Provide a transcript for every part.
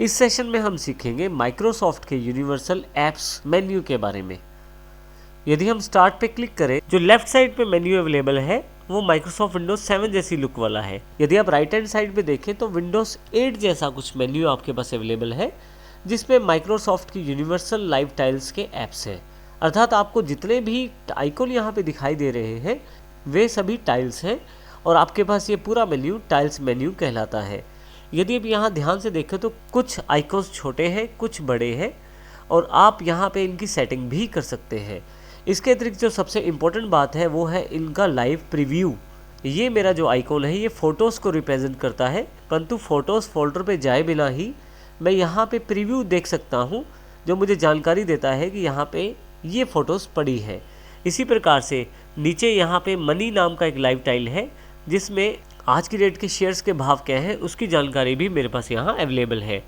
इस सेशन में हम सीखेंगे माइक्रोसॉफ्ट के यूनिवर्सल एप्स मेन्यू के बारे में। यदि हम स्टार्ट पे क्लिक करें, जो लेफ्ट साइड पे मेन्यू अवेलेबल है वो माइक्रोसॉफ्ट विंडोज 7 जैसी लुक वाला है। यदि आप राइट हैंड साइड पे देखें तो विंडोज 8 जैसा कुछ मेन्यू आपके पास अवेलेबल है, जिसमें माइक्रोसॉफ्ट की यूनिवर्सल लाइव टाइल्स के एप्स हैं। अर्थात आपको जितने भी आइकॉन यहाँ पे दिखाई दे रहे हैं वे सभी टाइल्स हैं और आपके पास ये पूरा मेन्यू टाइल्स मेन्यू कहलाता है। यदि आप यहाँ ध्यान से देखें तो कुछ आइकॉन्स छोटे हैं, कुछ बड़े हैं और आप यहाँ पे इनकी सेटिंग भी कर सकते हैं। इसके अतिरिक्त जो सबसे इम्पोर्टेंट बात है वो है इनका लाइव प्रीव्यू। ये मेरा जो आइकॉन है ये फ़ोटोज़ को रिप्रेजेंट करता है, परंतु फ़ोटोज़ फोल्डर पे जाए बिना ही मैं यहाँ पे प्रीव्यू देख सकता हूँ, जो मुझे जानकारी देता है कि यहाँ पे ये फ़ोटोज़ पड़ी है। इसी प्रकार से नीचे यहाँ पे मनी नाम का एक लाइव टाइल है, जिसमें आज की डेट के शेयर्स के भाव क्या हैं उसकी जानकारी भी मेरे पास यहाँ अवेलेबल है।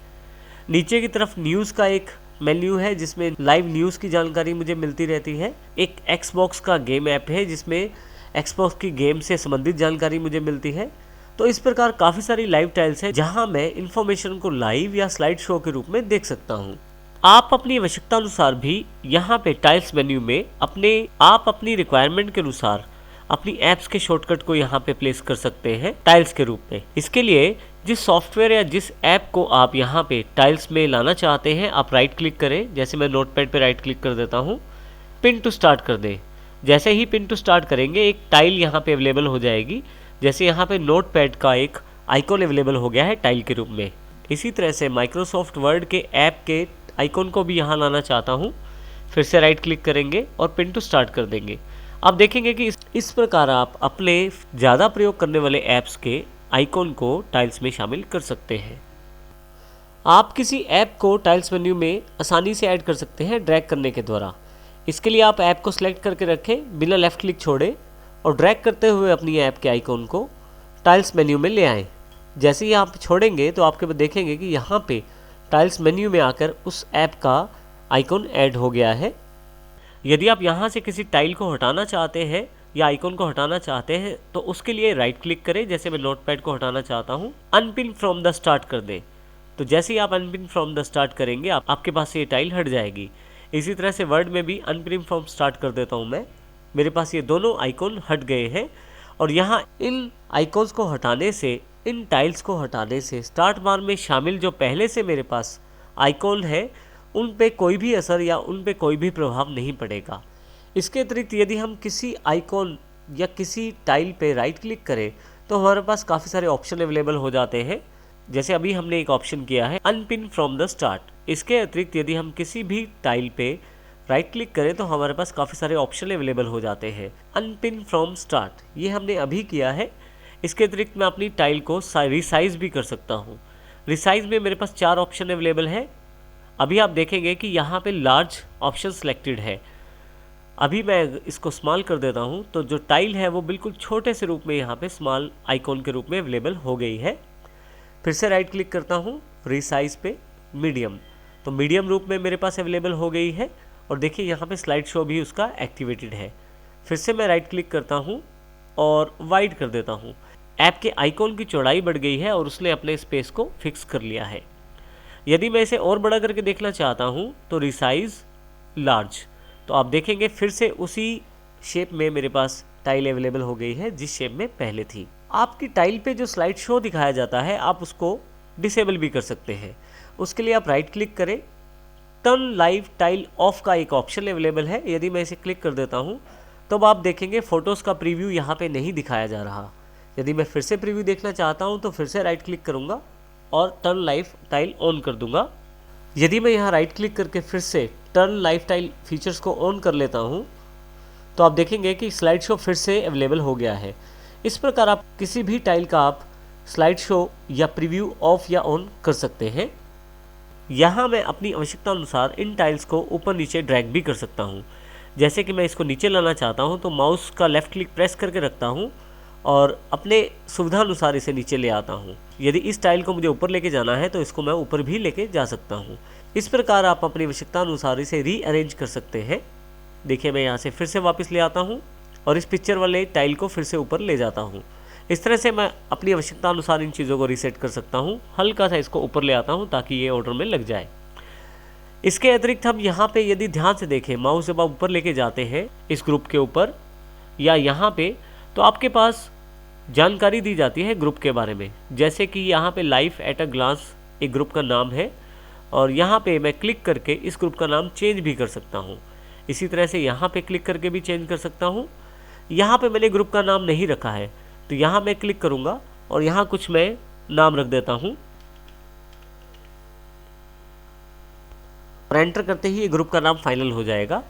नीचे की तरफ न्यूज़ का एक मेन्यू है जिसमें लाइव न्यूज़ की जानकारी मुझे मिलती रहती है। एक एक्सबॉक्स का गेम ऐप है जिसमें एक्सबॉक्स की गेम से संबंधित जानकारी मुझे मिलती है। तो इस प्रकार काफ़ी सारी लाइव टाइल्स हैं जहाँ मैं इन्फॉर्मेशन को लाइव या स्लाइड शो के रूप में देख सकता हूँ। आप अपनी आवश्यकता अनुसार भी यहाँ पे टाइल्स मेन्यू में अपनी रिक्वायरमेंट के अनुसार अपनी ऐप्स के शॉर्टकट को यहाँ पे प्लेस कर सकते हैं टाइल्स के रूप में। इसके लिए जिस सॉफ्टवेयर या जिस ऐप को आप यहाँ पे टाइल्स में लाना चाहते हैं, आप राइट क्लिक करें। जैसे मैं नोटपैड पे राइट क्लिक कर देता हूँ, पिन टू स्टार्ट कर दें। जैसे ही पिन टू स्टार्ट करेंगे एक टाइल यहाँ पे अवेलेबल हो जाएगी। जैसे यहाँ पे नोटपैड का एक आइकॉन अवेलेबल हो गया है टाइल के रूप में। इसी तरह से माइक्रोसॉफ्ट वर्ड के ऐप के आइकॉन को भी यहाँ लाना चाहता हूँ। फिर से राइट क्लिक करेंगे और पिन टू स्टार्ट कर देंगे। आप देखेंगे कि इस प्रकार आप अपने ज़्यादा प्रयोग करने वाले ऐप्स के आइकॉन को टाइल्स में शामिल कर सकते हैं। आप किसी ऐप को टाइल्स मेन्यू में आसानी से ऐड कर सकते हैं ड्रैग करने के द्वारा। इसके लिए आप ऐप को सिलेक्ट करके रखें, बिना लेफ़्ट क्लिक छोड़े और ड्रैग करते हुए अपनी ऐप के आइकॉन को टाइल्स मेन्यू में ले आएँ। जैसे ही आप छोड़ेंगे तो आपके देखेंगे कि यहाँ पे टाइल्स मेन्यू में आकर उस ऐप का आइकॉन ऐड हो गया है। यदि आप यहाँ से किसी टाइल को हटाना चाहते हैं या आइकॉन को हटाना चाहते हैं तो उसके लिए राइट क्लिक करें। जैसे मैं नोटपैड को हटाना चाहता हूँ, अनपिन फ्रॉम द स्टार्ट कर दें। तो जैसे ही आप अनपिन फ्रॉम द स्टार्ट करेंगे आपके पास ये टाइल हट जाएगी। इसी तरह से वर्ड में भी अनपिन फ्रॉम स्टार्ट कर देता हूँ मैं। मेरे पास ये दोनों आइकॉन हट गए हैं और यहाँ इन आइकॉन्स को हटाने से, इन टाइल्स को हटाने से स्टार्ट बार में शामिल जो पहले से मेरे पास आइकॉन है उन पे कोई भी असर या उन पे कोई भी प्रभाव नहीं पड़ेगा। इसके अतिरिक्त यदि हम किसी आइकॉन या किसी टाइल पे राइट क्लिक करें तो हमारे पास काफ़ी सारे ऑप्शन अवेलेबल हो जाते हैं। जैसे अभी हमने एक ऑप्शन किया है अनपिन फ्रॉम द स्टार्ट। इसके अतिरिक्त यदि हम किसी भी टाइल पे राइट क्लिक करें तो हमारे पास काफ़ी सारे ऑप्शन अवेलेबल हो जाते हैं। अनपिन फ्रॉम स्टार्ट ये हमने अभी किया है। इसके अतिरिक्त मैं अपनी टाइल को रिसाइज भी कर सकता हूँ। रिसाइज में मेरे पास 4 ऑप्शन अवेलेबल है। अभी आप देखेंगे कि यहाँ पे लार्ज ऑप्शन सिलेक्टेड है। अभी मैं इसको स्मॉल कर देता हूँ तो जो टाइल है वो बिल्कुल छोटे से रूप में यहाँ पे स्मॉल आइकॉन के रूप में अवेलेबल हो गई है। फिर से राइट क्लिक करता हूँ रिसाइज पे मीडियम, तो मीडियम रूप में मेरे पास अवेलेबल हो गई है। और देखिए यहाँ पे स्लाइड शो भी उसका एक्टिवेटेड है। फिर से मैं राइट क्लिक करता हूँ और वाइड कर देता हूँ। ऐप के आइकॉन की चौड़ाई बढ़ गई है और उसने अपने स्पेस को फिक्स कर लिया है। यदि मैं इसे और बड़ा करके देखना चाहता हूँ तो रिसाइज लार्ज, तो आप देखेंगे फिर से उसी शेप में मेरे पास टाइल अवेलेबल हो गई है जिस शेप में पहले थी। आपकी टाइल पे जो स्लाइड शो दिखाया जाता है आप उसको डिसेबल भी कर सकते हैं। उसके लिए आप राइट क्लिक करें, टर्न लाइव टाइल ऑफ का एक ऑप्शन अवेलेबल है। यदि मैं इसे क्लिक कर देता हूँ तो आप देखेंगे फ़ोटोज़ का प्रीव्यू यहाँ पे नहीं दिखाया जा रहा। यदि मैं फिर से प्रीव्यू देखना चाहता हूँ तो फिर से राइट क्लिक करूँगा और टर्न लाइव टाइल ऑन कर दूंगा। यदि मैं यहाँ राइट क्लिक करके फिर से टर्न लाइव टाइल फीचर्स को ऑन कर लेता हूँ तो आप देखेंगे कि स्लाइड शो फिर से अवेलेबल हो गया है। इस प्रकार आप किसी भी टाइल का आप स्लाइड शो या प्रीव्यू ऑफ या ऑन कर सकते हैं। यहाँ मैं अपनी आवश्यकता अनुसार इन टाइल्स को ऊपर नीचे ड्रैग भी कर सकता हूँ। जैसे कि मैं इसको नीचे लाना चाहता हूँ तो माउस का लेफ़्ट क्लिक प्रेस करके रखता हूँ और अपने सुविधा अनुसार इसे नीचे ले आता हूँ। यदि इस टाइल को मुझे ऊपर लेके जाना है तो इसको मैं ऊपर भी लेके जा सकता हूँ। इस प्रकार आप अपनी आवश्यकता अनुसार इसे रीअरेंज कर सकते हैं। देखिए मैं यहाँ से फिर से वापस ले आता हूँ और इस पिक्चर वाले टाइल को फिर से ऊपर ले जाता हूँ। इस तरह से मैं अपनी आवश्यकता अनुसार इन चीज़ों को रीसेट कर सकता हूँ। हल्का सा इसको ऊपर ले आता हूँ ताकि ये ऑर्डर में लग जाए। इसके अतिरिक्त हम यहाँ पे यदि ध्यान से देखें, माउस जब आप ऊपर लेके जाते हैं इस ग्रुप के ऊपर या यहाँ पे, तो आपके पास जानकारी दी जाती है ग्रुप के बारे में। जैसे कि यहाँ पे लाइफ एट अ ग्लांस एक ग्रुप का नाम है और यहाँ पे मैं क्लिक करके इस ग्रुप का नाम चेंज भी कर सकता हूँ। इसी तरह से यहाँ पे क्लिक करके भी चेंज कर सकता हूँ। यहाँ पे मैंने ग्रुप का नाम नहीं रखा है तो यहाँ मैं क्लिक करूँगा और यहाँ कुछ मैं नाम रख देता हूँ और एंटर करते ही ये ग्रुप का नाम फाइनल हो जाएगा।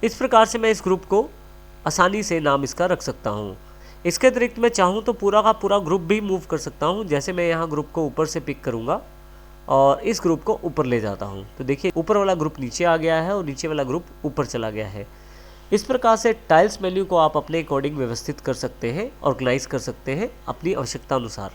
इस प्रकार से मैं इस ग्रुप को आसानी से नाम इसका रख सकता हूँ। इसके अतिरिक्त मैं चाहूँ तो पूरा का पूरा ग्रुप भी मूव कर सकता हूँ। जैसे मैं यहाँ ग्रुप को ऊपर से पिक करूँगा और इस ग्रुप को ऊपर ले जाता हूँ तो देखिए ऊपर वाला ग्रुप नीचे आ गया है और नीचे वाला ग्रुप ऊपर चला गया है। इस प्रकार से टाइल्स मेन्यू को आप अपने अकॉर्डिंग व्यवस्थित कर सकते हैं, ऑर्गेनाइज कर सकते हैं अपनी आवश्यकता अनुसार।